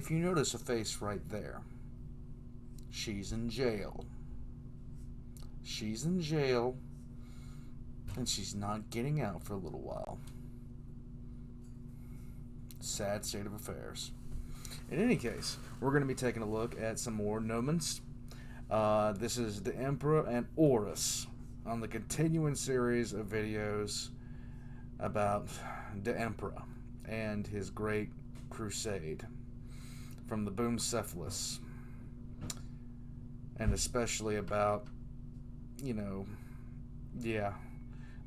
if you notice a face right there, she's in jail. She's in jail, and she's not getting out for a little while. Sad state of affairs. In any case, we're going to be taking a look at some more Nomans. This is the Emprah and Orus on the continuing series of videos about the Emprah and his great crusade from the Boomcephalus, and especially about,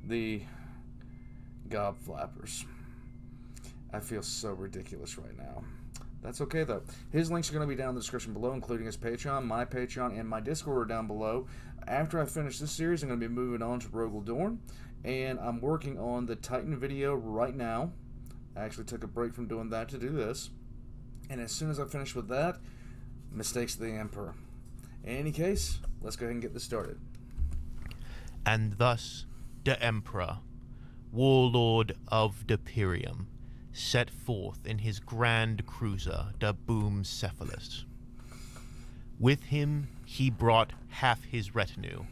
the Gobflappers. I feel so ridiculous right now. That's okay, though. His links are going to be down in the description below, including his Patreon, my Patreon, and my Discord are down below. After I finish this series, I'm going to be moving on to Rogel Dorn, and I'm working on the Titan video right now. I actually took a break from doing that to do this. And as soon as I finish with that, Mistakes of the Emperor. In any case, let's go ahead and get this started. And thus, the Emprah, warlord of Depirium, set forth in his grand cruiser, the Boomcephalus. With him he brought half his retinue,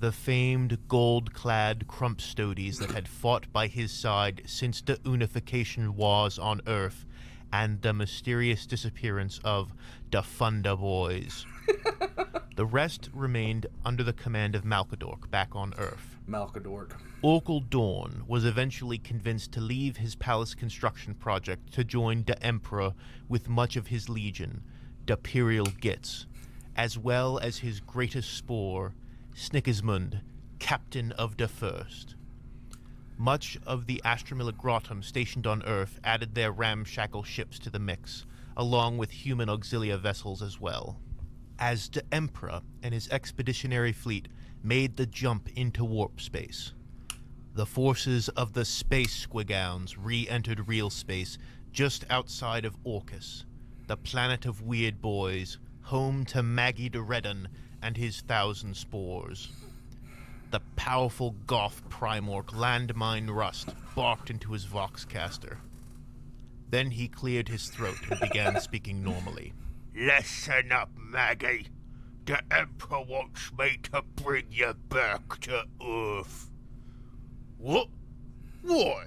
the famed gold-clad Crumpstodies that had fought by his side since the unification wars on Earth and the mysterious disappearance of the Funda Boys. The rest remained under the command of Malkadork back on Earth. Malkadork. Orgel Dorn was eventually convinced to leave his palace construction project to join the Emperor with much of his legion, the Imperial Gitz, as well as his greatest spore, Snigismund, captain of the First. Much of the Astromiligratum stationed on Earth added their ramshackle ships to the mix, along with human auxilia vessels as well. As the Emperor and his expeditionary fleet made the jump into warp space, the forces of the Space Squighounds re-entered real space just outside of Orcus, the planet of weird boys, home to Maggie de Redden and his 1,000 spores. The powerful Goth Primorc Landmine Rust barked into his Voxcaster. Then he cleared his throat and began speaking normally. Listen up, Maggie. The Emperor wants me to bring you back to Earth. What? Why?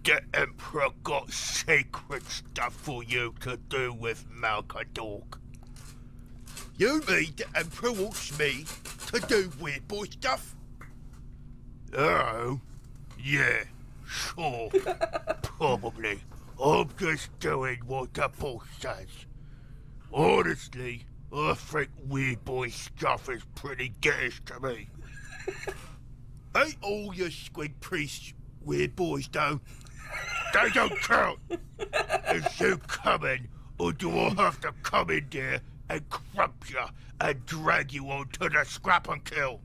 The Emperor got secret stuff for you to do with Malkadork. You mean the Emperor wants me to do weird boy stuff? Oh, yeah, sure. Probably. I'm just doing what the boss says. Honestly, I think weird boy stuff is pretty garish to me. Ain't all your squid priests weird boys, though? They don't count. Is you coming, or do I have to come in there and crump you and drag you onto the scrap and kill?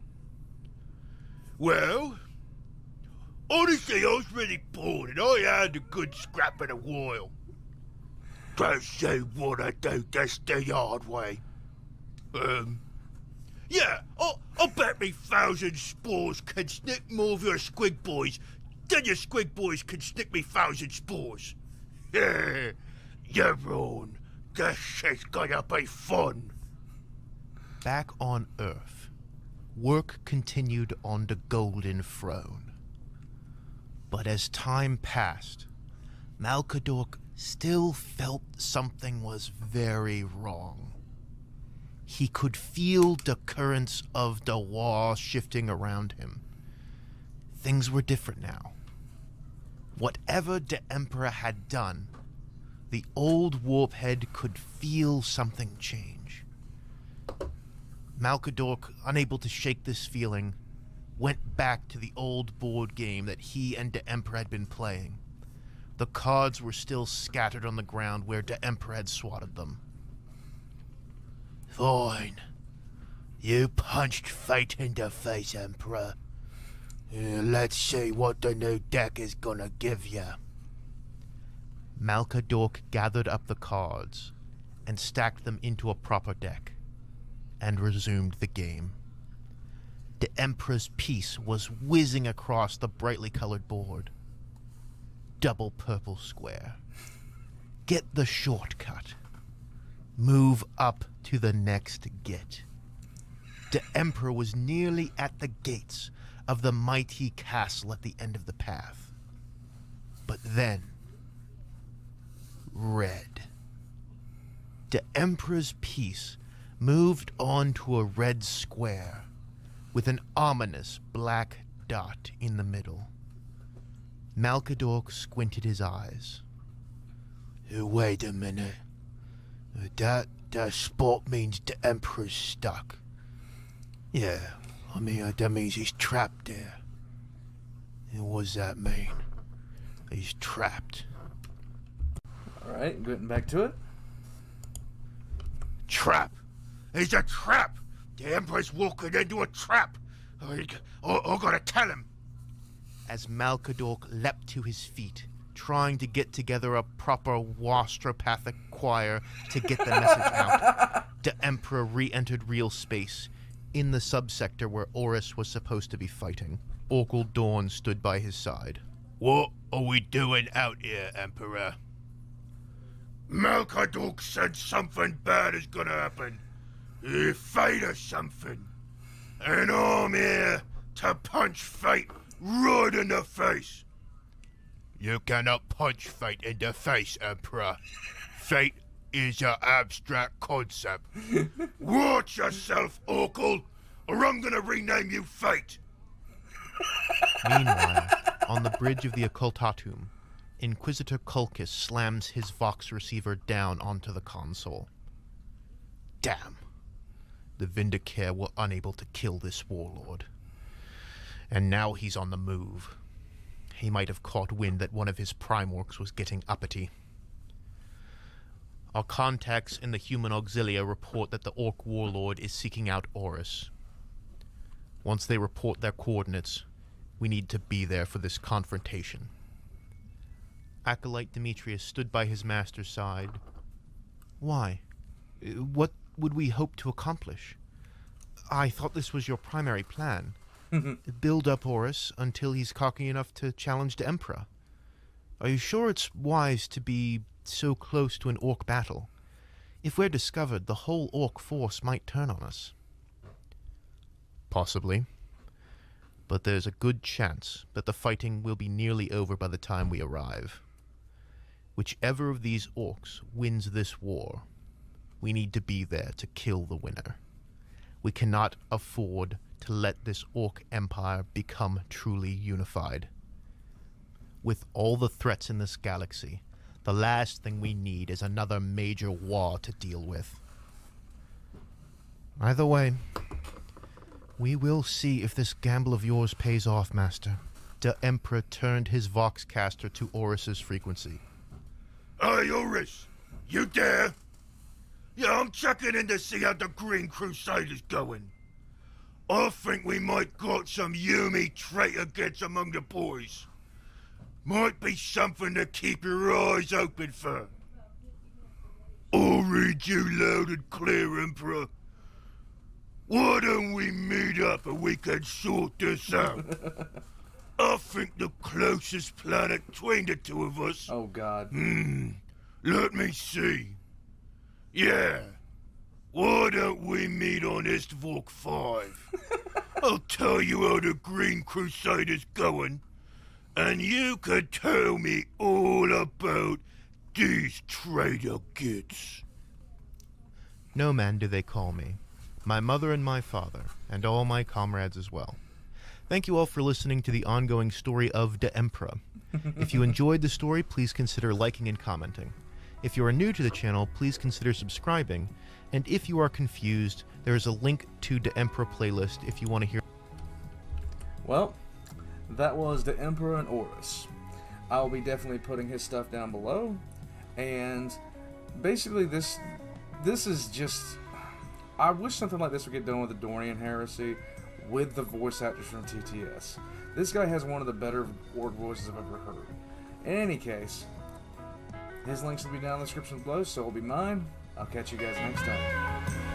Well, honestly, I was really bored and I had a good scrap in a while. Don't you wanna do this the hard way? Yeah, I'll bet me 1,000 spores can snick more of your squig boys than your squig boys can snick me 1,000 spores. Yeah, you're wrong. This is gonna be fun. Back on Earth, work continued on the Golden Throne. But as time passed, Malkadork still felt something was very wrong. He could feel the currents of the war shifting around him. Things were different now. Whatever the Emperor had done, the old warphead could feel something change. Malkadork, unable to shake this feeling, went back to the old board game that he and the Emperor had been playing. The cards were still scattered on the ground where the Emperor had swatted them. Fine. You punched fate in the face, Emperor. Let's see what the new deck is gonna give you. Malkadork gathered up the cards and stacked them into a proper deck, and resumed the game. The Emperor's piece was whizzing across the brightly colored board. Double purple square. Get the shortcut. Move up to the next gate. The Emperor was nearly at the gates of the mighty castle at the end of the path. But then, red. The Emperor's piece moved on to a red square with an ominous black dot in the middle. Malkadork squinted his eyes. Wait a minute. That spot means the Emperor's stuck. Yeah, I mean, that means he's trapped there. And what does that mean? He's trapped. Alright, getting back to it. Trap! He's a trap! The Emperor's walking into a trap! I gotta tell him! As Malkadork leapt to his feet, trying to get together a proper wastropathic choir to get the message out, the Emperor re-entered real space, in the subsector where Orus was supposed to be fighting. Orkul Dawn stood by his side. What are we doing out here, Emperor? Malkadork said something bad is gonna happen. Fate or something. And I'm here to punch fate right in the face. You cannot punch fate in the face, Emperor. Fate is an abstract concept. Watch yourself, Orkul, or I'm gonna rename you Fate. Meanwhile, on the bridge of the Occultatum, Inquisitor Kulkis slams his Vox receiver down onto the console. Damn. The Vindicare were unable to kill this warlord. And now he's on the move. He might have caught wind that one of his Primorks was getting uppity. Our contacts in the human auxilia report that the Orc warlord is seeking out Orus. Once they report their coordinates, we need to be there for this confrontation. Acolyte Demetrius stood by his master's side. Why? What would we hope to accomplish? I thought this was your primary plan. Build up Orus until he's cocky enough to challenge the Emperor. Are you sure it's wise to be so close to an Orc battle? If we're discovered, the whole Orc force might turn on us. Possibly. But there's a good chance that the fighting will be nearly over by the time we arrive. Whichever of these Orcs wins this war, we need to be there to kill the winner. We cannot afford to let this Orc empire become truly unified. With all the threats in this galaxy, the last thing we need is another major war to deal with. Either way, we will see if this gamble of yours pays off, Master. The Emperor turned his Voxcaster to Orus's frequency. Hey, Orus, you there? Yeah, I'm checking in to see how the Green Crusader's going. I think we might got some Yumi traitor gets among the boys. Might be something to keep your eyes open for. I'll read you loud and clear, Emperor. Why don't we meet up and we can sort this out? I think the closest planet between the two of us... Oh, God. Let me see. Yeah. Why don't we meet on Istvork 5? I'll tell you how the Green Crusader's going, and you can tell me all about these traitor gits. Noman do they call me. My mother and my father, and all my comrades as well. Thank you all for listening to the ongoing story of the Emprah. If you enjoyed the story, please consider liking and commenting. If you are new to the channel, please consider subscribing. And if you are confused, there is a link to the Emprah playlist if you want to hear. Well, that was the Emperor and Orus. I'll be definitely putting his stuff down below. And basically this is just... I wish something like this would get done with the Dorian Heresy with the voice actors from TTS. This guy has one of the better Orc voices I've ever heard. In any case, his links will be down in the description below, so will be mine. I'll catch you guys next time.